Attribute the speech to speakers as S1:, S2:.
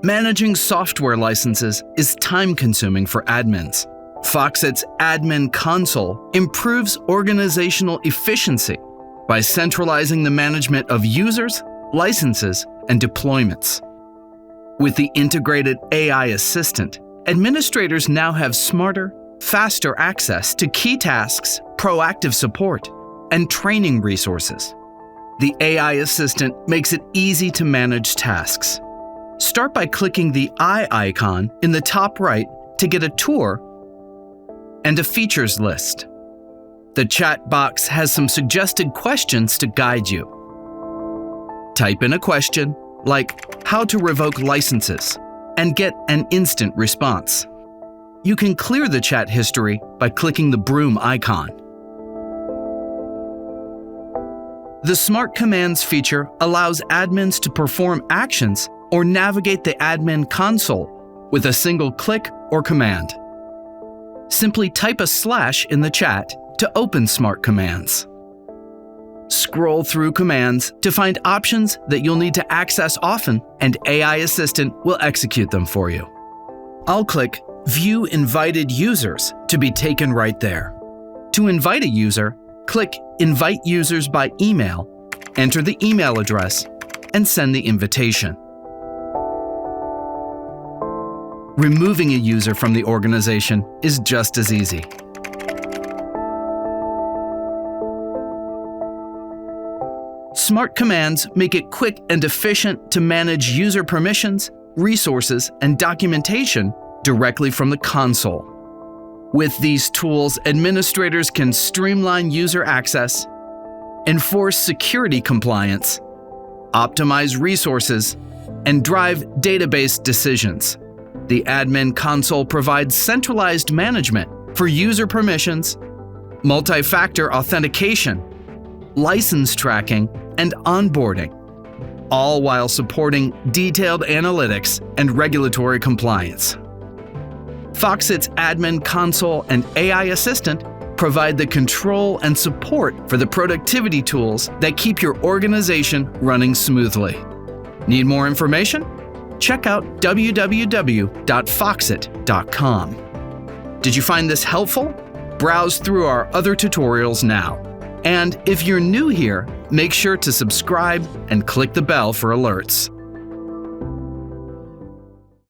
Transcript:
S1: Managing software licenses is time-consuming for admins. Foxit's Admin Console improves organizational efficiency by centralizing the management of users, licenses, and deployments. With the integrated AI assistant, administrators now have smarter, faster access to key tasks, proactive support, and training resources. The AI assistant makes it easy to manage tasks. Start by clicking the eye icon in the top right to get a tour and a features list. The chat box has some suggested questions to guide you. Type in a question like how to revoke licenses and get an instant response. You can clear the chat history by clicking the broom icon. The Smart Commands feature allows admins to perform actions or navigate the admin console with a single click or command. Simply type a / in the chat to open Smart Commands. Scroll through commands to find options that you'll need to access often, and AI Assistant will execute them for you. I'll click View Invited Users to be taken right there. To invite a user, click Invite Users by Email, enter the email address, and send the invitation. Removing a user from the organization is just as easy. Smart Commands make it quick and efficient to manage user permissions, resources, and documentation directly from the console. With these tools, administrators can streamline user access, enforce security compliance, optimize resources, and drive database decisions. The Admin Console provides centralized management for user permissions, multi-factor authentication, license tracking, and onboarding, all while supporting detailed analytics and regulatory compliance. Foxit's Admin Console and AI Assistant provide the control and support for the productivity tools that keep your organization running smoothly. Need more information? Check out www.foxit.com. Did you find this helpful? Browse through our other tutorials now. And if you're new here, make sure to subscribe and click the bell for alerts.